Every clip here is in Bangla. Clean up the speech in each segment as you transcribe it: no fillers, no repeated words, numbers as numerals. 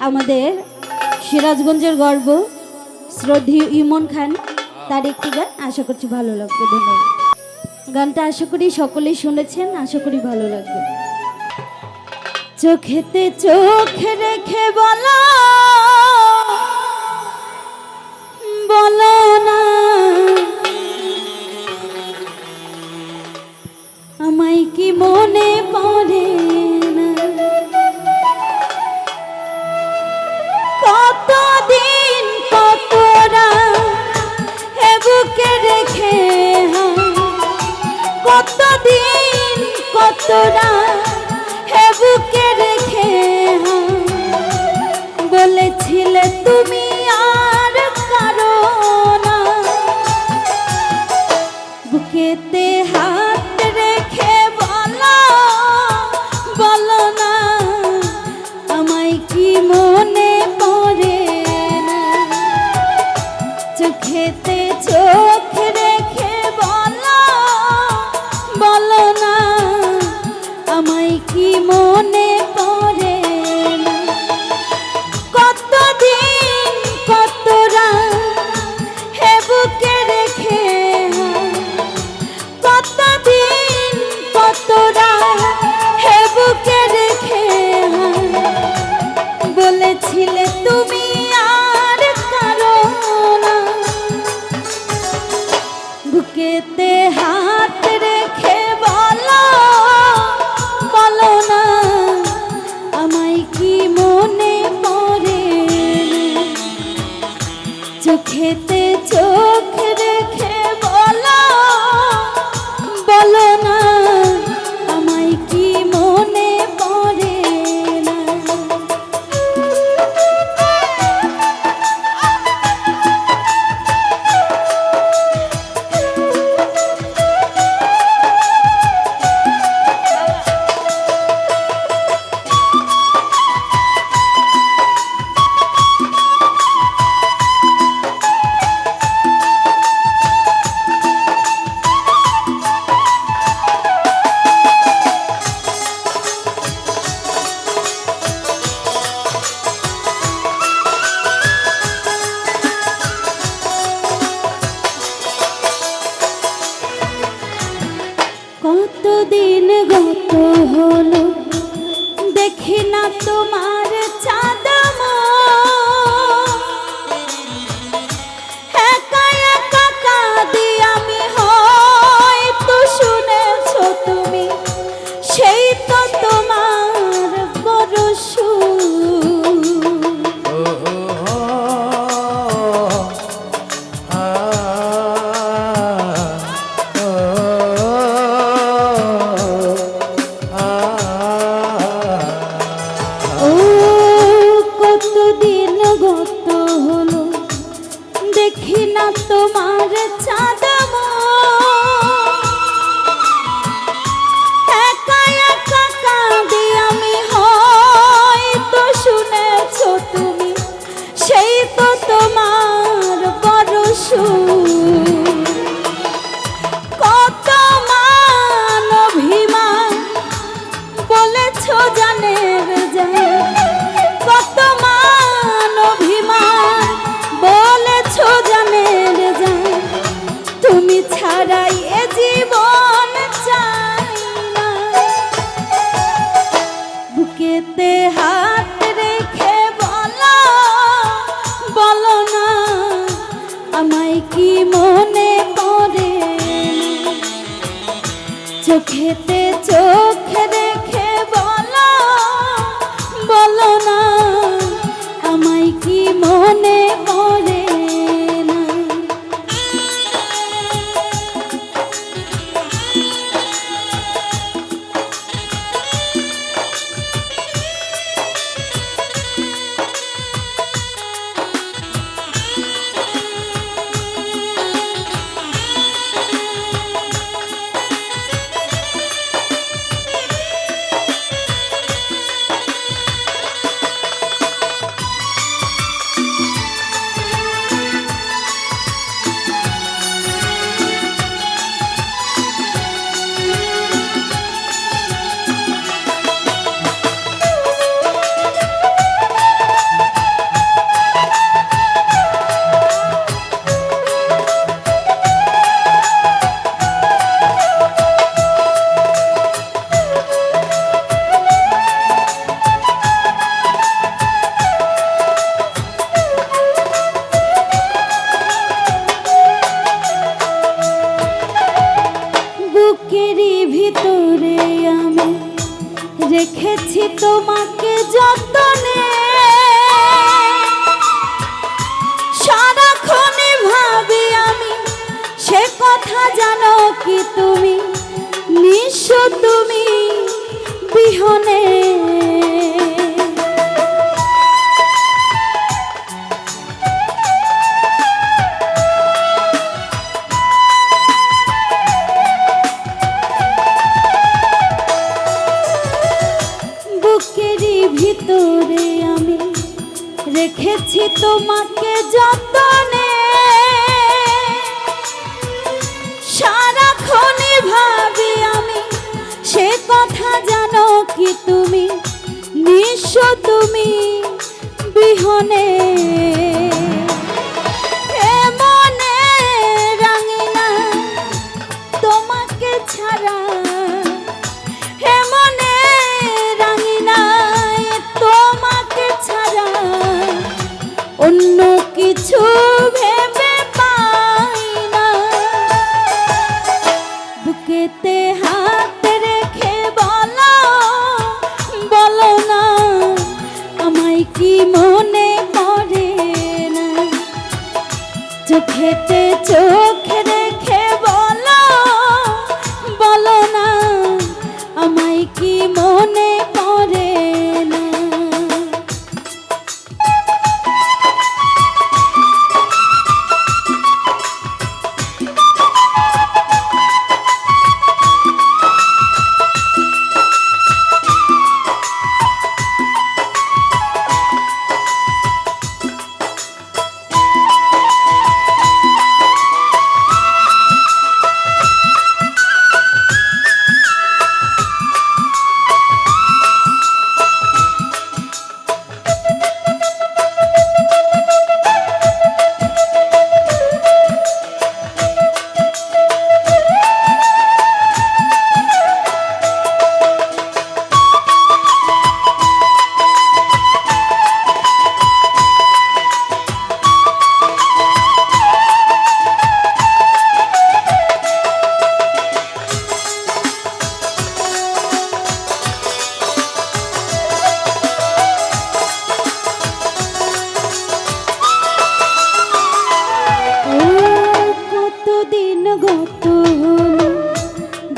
আমাদের সিরাজগঞ্জের গর্ব শ্রদ্ধেয় ইমন খান, তার একটি গান আশা করছি ভালো লাগবে। ধন্যবাদ। গানটা আশা করি সকলেই শুনেছেন, আশা করি ভালো লাগবে। চোখেতে চোখ রেখে বলো বলো না আমায় কি মনে পড়ে না, কতদিন কতরা হে বুকে রেখে, কতদিন কতরা হে বুকে রেখে বলেছিলে তুমি আর কারো না, বুকেতে হাত রেখে বলো বলো না আমায় কি মনে পড়ে না, চোখেতে চোখ রেখে বলো বলো না আমায় কি মনে পড়ে না, কতদিন কতরা হে বুকে রেখে, কতদিন কতরা হে বুকে রেখে বলেছিলে তুমি আর কারো না, বুকেতে হাত রেখে বলো বলো না আমায় কি মনে পড়ে না, চোখেতে চোখ রেখে বলো বলো না আমায় কি মনে পড়ে না। কতদিন গত হলো দেখি না তোমার চাঁদম, একা একা কাঁদি আমি, হয়তো শুনেছো তুমি সেই তো তোমার বড় সুর। কতদিন গত হলো দেখি না তোমার চাঁদম, একা একা কাঁদি আমি, হয়তো শুনেছো তুমি সেই তো তোমার বড় সুর। কত মান অভিমান বলেছো জানের যায়, কত মান অভিমান বলেছো জানের যায়, তুমি ছাড়াই এ জীবন চাই না, বুকেতে হাত রেখে বলো বলো না আমায় কি মনে পড়ে না, চোখেতে চোখ রেখে বলো বলো না আমায় কি মনে পড়ে না। রেখেছি তোমাকে যতনে, সারাক্ষণই ভাবি আমি সে কথা জানো কি তুমি, নিঃস্ব তুমি বিহনে। বুকেরই ভিতরে আমি রেখেছি তোমাকে যতনে, সারাক্ষণই ভাবি আমি সে কথা জানো কি তুমি, নিঃস্ব তুমি বিহনে। মনে রাঙিনা তোমাকে ছাড়া, মনে রাঙিনা তোমাকে ছাড়া অন্য কিছু ভেবে পাই না। বুকেতে হাত রেখে বলো, বলো না আমায় কি মনে পড়ে না। চোখেতে চোখ রেখে বলো, বলো না আমায় কি মনে পড়ে না।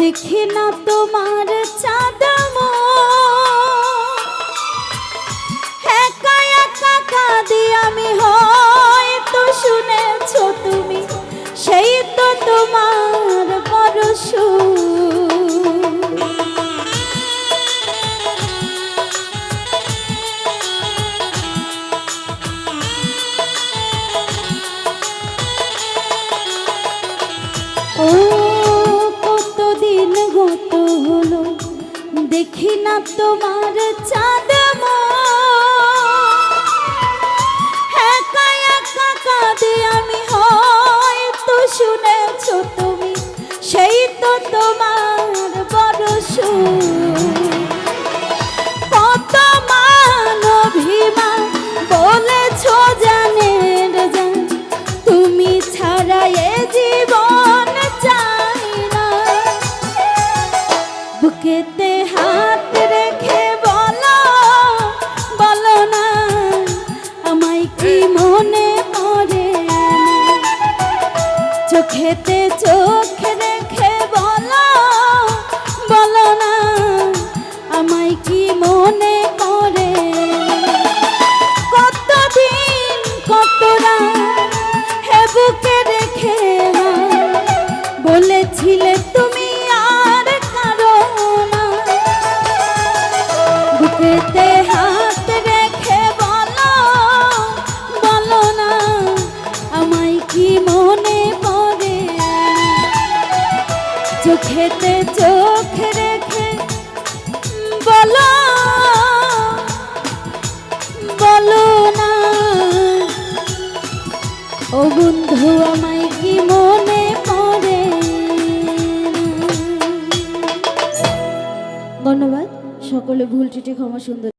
দেখি না তোমার চাঁদম, একা একা কাঁদি আমি, হয়তো শুনেছ তুমি সেই তো তোমার পরশু। দেখি না তোমার চাঁদম, একা একা কাঁদি আমি, হয়তো শুনেছ তুমি সেই তো তোমার পরশু। কত মান অভিমান বলেছ জানের জান, তুমি ছাড়া এ জীবন চাই না। বুকেতে হাত রেখে বলো, বলো না আমায় কি মনে পড়ে না। চোখেতে চোখ রেখে বলো, বলো না আমায় কি মনে পড়ে। কতদিন কত রাত হে বুকে রেখে বলেছিলে তুমি বুকেতে হাত রেখে বলো, বলো না আমায় কি মনে পড়ে। চোখেতে চোখ রেখে বলো, বলো না ও বন্ধু আমায় কি মনে পড়ে। ধন্যবাদ সকলে, ভুল ত্রুটি ক্ষমা সুন্দর।